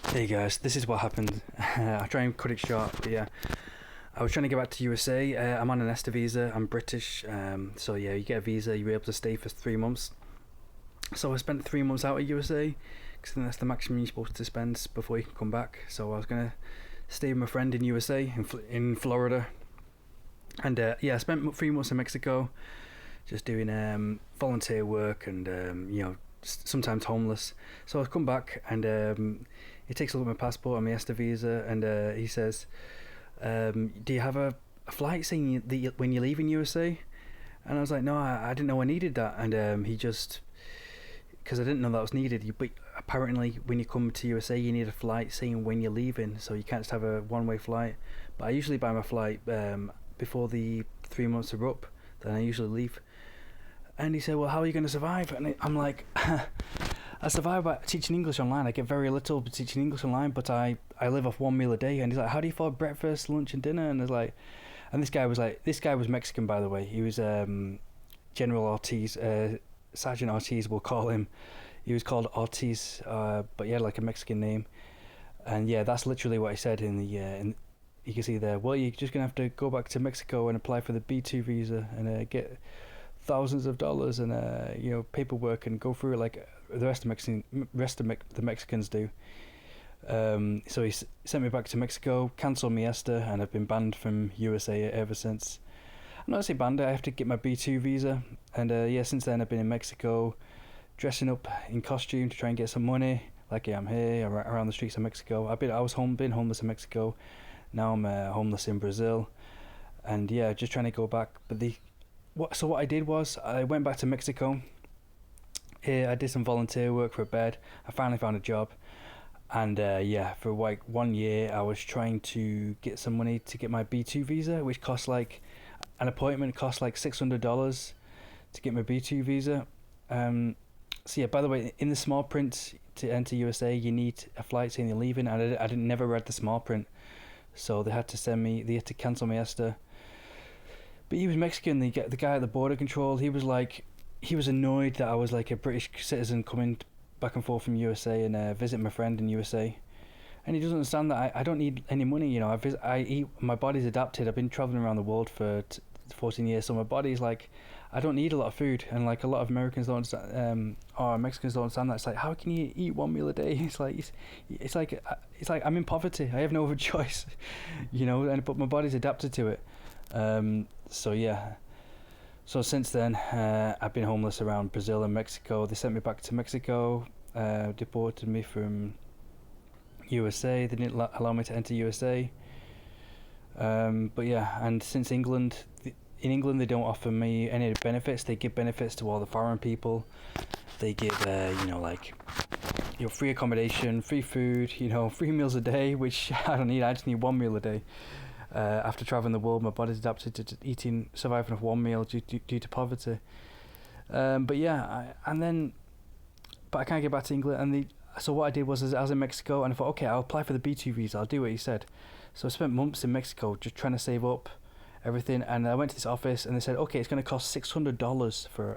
Hey guys, this is what happened. I'll try and cut it short, but yeah. I was trying to get back to USA. I'm on an ESTA visa. I'm British, so yeah, you get a visa, you're able to stay for 3 months. So I spent 3 months out of USA, because I think that's the maximum you're supposed to spend before you can come back. So I was gonna stay with my friend in USA, in Florida, and yeah, I spent 3 months in Mexico, just doing volunteer work and sometimes homeless. So I come back and he takes a look at my passport and my ESTA visa, and he says, "Do you have a flight saying when you leave in USA?" And I was like, "No, I didn't know I needed that." And he just, because I didn't know that was needed. But apparently, when you come to USA, you need a flight saying when you're leaving, so you can't just have a one-way flight. But I usually buy my flight before the 3 months are up. Then I usually leave. And he said, "Well, how are you going to survive?" And I'm like, I survive by teaching English online. I get very little by teaching English online, but I live off one meal a day. And he's like, "How do you afford breakfast, lunch, and dinner?" And this guy was Mexican, by the way. He was General Ortiz, Sergeant Ortiz, we'll call him. He was called Ortiz, but yeah, like a Mexican name. And yeah, that's literally what he said in the. You can see there. "Well, you're just gonna have to go back to Mexico and apply for the B2 visa and get thousands of dollars and paperwork and go through it like the the Mexicans do." So he sent me back to Mexico, cancelled my ESTA, and I've been banned from USA ever since. I'm not say banned, I have to get my B2 visa, and yeah, since then I've been in Mexico, dressing up in costume to try and get some money, like I'm here around the streets of Mexico. Been homeless in Mexico. Now I'm homeless in Brazil, and yeah, just trying to go back. But what I did was I went back to Mexico. I did some volunteer work for a bed. I finally found a job, and yeah, for like 1 year I was trying to get some money to get my B2 visa, which costs like an appointment costs like $600 to get my B2 visa. So yeah, by the way, in the small print to enter USA, you need a flight saying you're leaving, and I didn't never read the small print, so they had to cancel my ESTA. But he was Mexican. The guy at the border control, he was annoyed that I was like a British citizen coming back and forth from USA and visit my friend in USA. And he doesn't understand that I don't need any money. You know, I eat. My body's adapted. I've been traveling around the world for 14 years, so my body's like, I don't need a lot of food. And like a lot of Americans don't understand, or Mexicans don't understand that. It's like, how can you eat one meal a day? It's like I'm in poverty. I have no other choice, you know. But my body's adapted to it. So yeah. So since then, I've been homeless around Brazil and Mexico. They sent me back to Mexico, deported me from USA. They didn't allow me to enter USA. But yeah, and since in England they don't offer me any benefits. They give benefits to all the foreign people. They give free accommodation, free food, 3 meals a day, which I don't need. I just need 1 meal a day. After traveling the world, my body's adapted to surviving off 1 meal due to poverty. But yeah, but I can't get back to England. So what I did was I was in Mexico, and I thought, okay, I'll apply for the B2 visa. I'll do what he said. So I spent months in Mexico just trying to save up everything, and I went to this office, and they said, okay, it's going to cost $600 for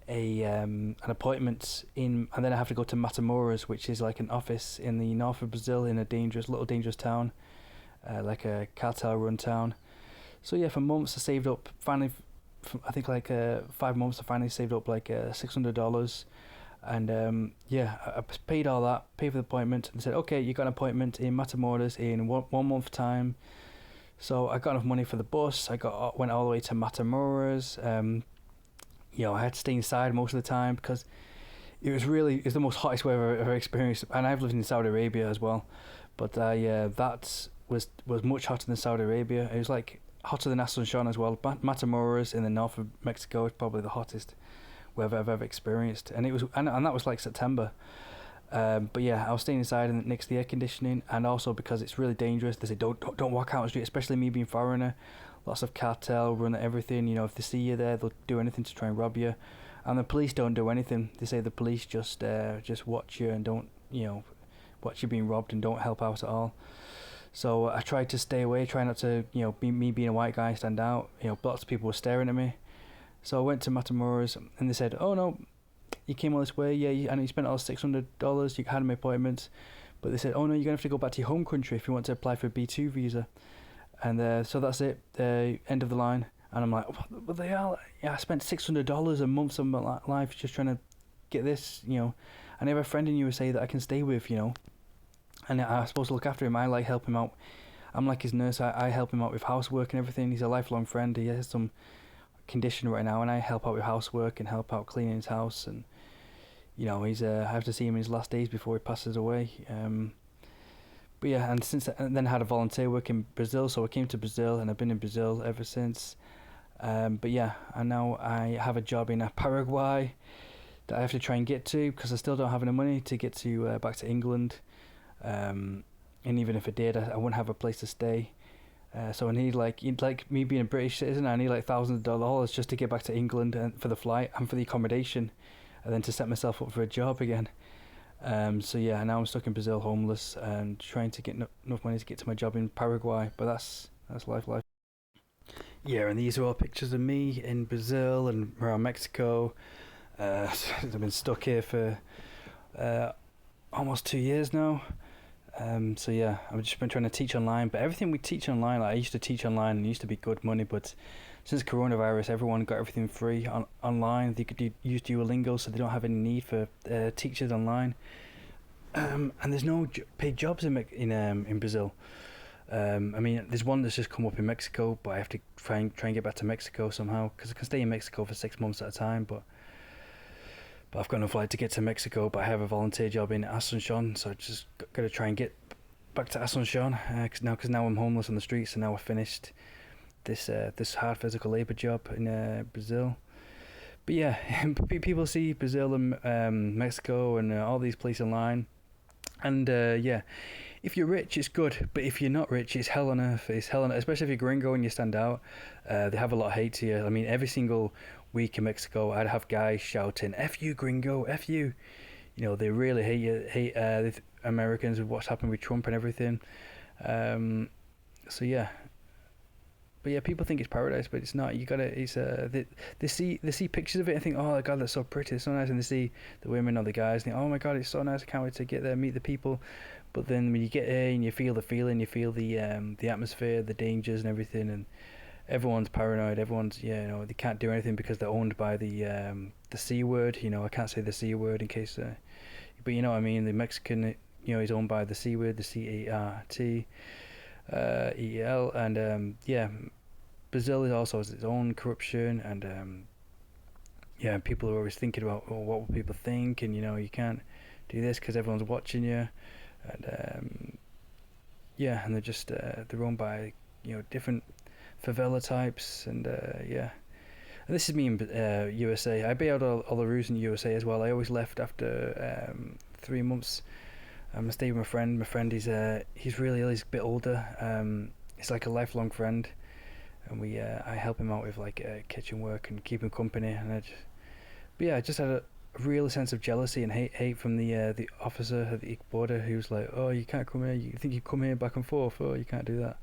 an appointment and then I have to go to Matamoros, which is like an office in the north of Brazil in a dangerous town. Like a cartel-run town. So yeah, for months I saved up. Finally, I think 5 months, I finally saved up like $600, and yeah, I paid all that, paid for the appointment, and said, okay, you got an appointment in Matamoros in one month time. So I got enough money for the bus. Went all the way to Matamoros. I had to stay inside most of the time because it was the most hottest weather I've ever experienced, and I've lived in Saudi Arabia as well, but that was much hotter than Saudi Arabia. It was like hotter than Asunción as well. Matamoros in the north of Mexico is probably the hottest weather I've ever experienced, and that was like September. But yeah, I was staying inside and next to the air conditioning, and also because it's really dangerous. They say don't walk out on the street, especially me being foreigner. Lots of cartel run everything. If they see you there, they'll do anything to try and rob you. And the police don't do anything. They say the police just watch you and don't watch you being robbed and don't help out at all. So I tried to stay away, try not to, me being a white guy, stand out. Lots of people were staring at me. So I went to Matamoros, and they said, oh no, you came all this way, yeah, and you spent all $600, you had an appointment, But they said, oh no, you're gonna have to go back to your home country if you want to apply for a B2 visa. And so that's it, end of the line. And I'm like, what the hell? Yeah, I spent $600 a month of my life just trying to get this, you know. And I have a friend in USA that I can stay with, you know. And I'm supposed to look after him. I like help him out. I'm like his nurse. I help him out with housework and everything. He's a lifelong friend. He has some condition right now, and I help out with housework and help out cleaning his house. And you know, he's I have to see him in his last days before he passes away. But yeah, and then I had a volunteer work in Brazil, so I came to Brazil, and I've been in Brazil ever since. But yeah, and now I have a job in Paraguay that I have to try and get to because I still don't have enough money to get to back to England. And even if I did, I wouldn't have a place to stay. So I need like me being a British citizen, I need like thousands of dollars just to get back to England and for the flight and for the accommodation, and then to set myself up for a job again. So yeah, now I'm stuck in Brazil, homeless, and trying to get enough money to get to my job in Paraguay. But that's life. Yeah, and these are all pictures of me in Brazil and around Mexico. I've been stuck here for almost 2 years now. So yeah, I've just been trying to teach online, but everything we teach online, like I used to teach online and it used to be good money, but since coronavirus, everyone got everything free online. They could use Duolingo, so they don't have any need for teachers online. And there's no paid jobs in Brazil. I mean, there's one that's just come up in Mexico, but I have to try and get back to Mexico somehow because I can stay in Mexico for 6 months at a time, but I've got no flight to get to Mexico. But I have a volunteer job in Asuncion, so I just got to try and get back to Asuncion because now I'm homeless on the streets, and now I've finished this hard physical labor job in Brazil. But yeah, people see Brazil and Mexico and all these places online, and yeah, if you're rich, it's good, but if you're not rich, it's hell on earth. It's hell on earth, especially if you're gringo and you stand out. They have a lot of hate to you. I mean, every single week in Mexico, I'd have guys shouting, "F you, gringo, F you." You know, they really hate the Americans with what's happened with Trump and everything. So yeah. But yeah, people think it's paradise, but it's not. You gotta. It's they see pictures of it and think, oh my god, that's so pretty, it's so nice. And they see the women or the guys, and think, oh my god, it's so nice. I can't wait to get there, meet the people. But then when you get here and you feel the feeling, you feel the atmosphere, the dangers and everything, and everyone's paranoid. Everyone's you know, they can't do anything because they're owned by the C word. You know, I can't say the C word in case. But you know what I mean. The Mexican, you know, is owned by the C word, the CART. EL, and yeah, Brazil is also has its own corruption, and yeah, people are always thinking about, oh, what will people think, and you know, you can't do this because everyone's watching you, and yeah, and they're just they're owned by, you know, different favela types, and yeah. And this is me in USA. I bailed all the roofs in USA as well. I always left after 3 months. I stayed with my friend. My friend, he's really ill. He's a bit older. He's like a lifelong friend, and I help him out with like kitchen work and keep him company. And but yeah, I just had a real sense of jealousy and hate from the officer at the border who was like, oh, you can't come here. You think you come here back and forth? Oh, you can't do that.